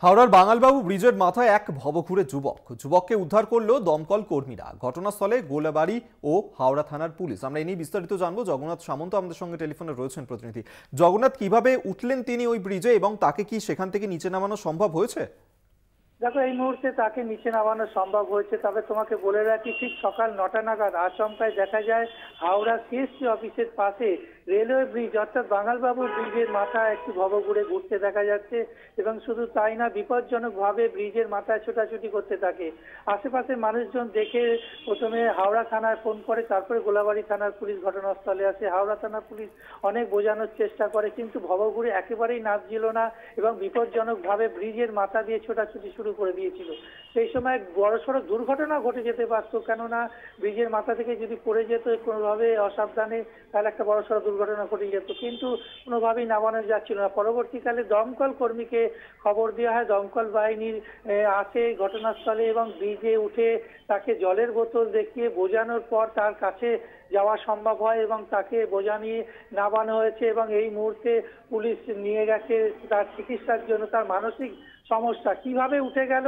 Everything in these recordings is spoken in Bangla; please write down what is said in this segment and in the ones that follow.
হাওড়ার বাঙালবাবু ব্রিজের মাথায় এক ভবঘুরে যুবককে উদ্ধার করলো দমকল কর্মীরা। ঘটনাস্থলে গোলাবাড়ি ও হাওড়া থানার পুলিশ। আমরা এই নিয়ে বিস্তারিত জানবো। জগন্নাথ সামন্ত আমাদের সঙ্গে টেলিফোনে রয়েছেন প্রতিনিধি। জগন্নাথ, কিভাবে উঠলেন তিনি ওই ব্রিজে এবং তাকে কি সেখান থেকে নিচে নামানো সম্ভব হয়েছে? দেখো, এই মুহূর্তে তাকে নিচে নামানো সম্ভব হয়েছে, তবে তোমাকে বলে রাখি, ঠিক সকাল 9টা নাগাদ আচমকায় দেখা যায় হাওড়া সিএসসি অফিসের পাশে রেলওয়ে ব্রিজ অর্থাৎ বাঙালবাবু ব্রিজের মাথায় একটি ভবঘুরে ঘুরতে দেখা যাচ্ছে। এবং শুধু তাই না, বিপজ্জনকভাবে ব্রিজের মাথায় ছোটাছুটি করতে থাকে। আশেপাশের মানুষজন দেখে প্রথমে হাওড়া থানায় ফোন করে, তারপরে গোলাবাড়ি থানার পুলিশ ঘটনাস্থলে আসে। হাওড়া থানার পুলিশ অনেক বোঝানোর চেষ্টা করে, কিন্তু ভবঘুরে একেবারেই নামছিল না এবং বিপজ্জনকভাবে ব্রিজের মাথা দিয়ে ছোটাছুটি শুরু করে দিয়েছিল। সেই সময় বড়সড় দুর্ঘটনা ঘটে যেতে পারত, কেননা ব্রিজের মাথা থেকে যদি পড়ে যেত কোনোভাবে অসাবধানে, তাহলে একটা বড়সড় দুর্ঘটনা ঘটে যেত। কিন্তু কোনোভাবেই নামানো যাচ্ছিল না। পরবর্তীকালে দমকল কর্মীকে খবর দেওয়া হয়, দমকল বাহিনীর আসে ঘটনাস্থলে এবং ব্রিজে উঠে তাকে জলের বোতল দেখিয়ে বোঝানোর পর তার কাছে যাওয়া সম্ভব হয় এবং তাকে বোঝা নিয়ে নামানো হয়েছে। এবং এই মুহূর্তে পুলিশ নিয়ে গেছে তার চিকিৎসার জন্য। তার মানসিক সমস্যা কিভাবে উঠে গেল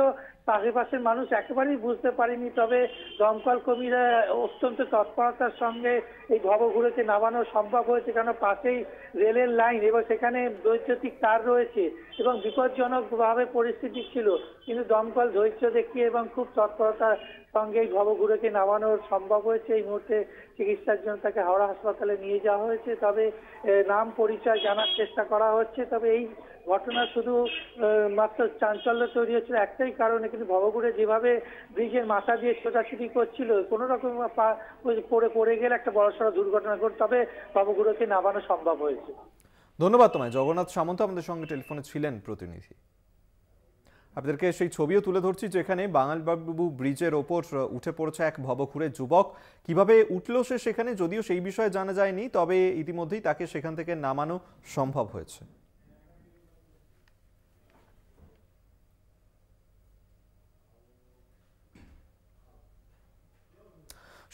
আশেপাশের মানুষ একেবারেই বুঝতে পারেনি, তবে দমকল কর্মীরা অত্যন্ত তৎপরতার সঙ্গে এই ভবঘুরেকে নামানো সম্ভব হয়েছে, কারণ পাশেই রেলের লাইন এবং সেখানে বৈদ্যুতিক তার রয়েছে এবং বিপজ্জনকভাবে পরিস্থিতি ছিল। কিন্তু দমকল ধৈর্য দেখিয়ে এবং খুব তৎপরতার সঙ্গে এই ভবঘুরেকে নামানো সম্ভব হয়েছে। এই মুহূর্তে চিকিৎসার জন্য তাকে হাওড়া হাসপাতালে নিয়ে যাওয়া হয়েছে, তবে নাম পরিচয় জানার চেষ্টা করা হচ্ছে। তবে এই ঘটনা শুধু মাত্র চাঞ্চল্য তৈরি হচ্ছিল একটাই কারণে, কিন্তু ভবঘুরে যেভাবে ব্রিজের মাথা দিয়ে ছোটাছুটি করছিল, কোনো রকম পড়ে গেলে একটা বড়সড় দুর্ঘটনা ঘটে। তবে ভবঘুরেকে নামানো সম্ভব হয়েছে। ধন্যবাদ তোমায়। জগন্নাথ সামন্ত আমাদের সঙ্গে টেলিফোনে ছিলেন প্রতিনিধি। আপনাদেরকে সেই ছবিও তুলে ধরছি, যেখানে বাঙালবাবু ব্রিজের ওপর উঠে পড়েছে এক ভবঘুরে যুবক। কিভাবে উঠলো সে সেখানে, যদিও সেই বিষয়ে জানা যায়নি, তবে ইতিমধ্যেই তাকে সেখান থেকে নামানো সম্ভব হয়েছে।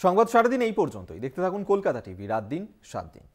সংবাদ সারাদিন এই পর্যন্তই। দেখতে থাকুন কলকাতা টিভি, রাত দিন 7 দিন।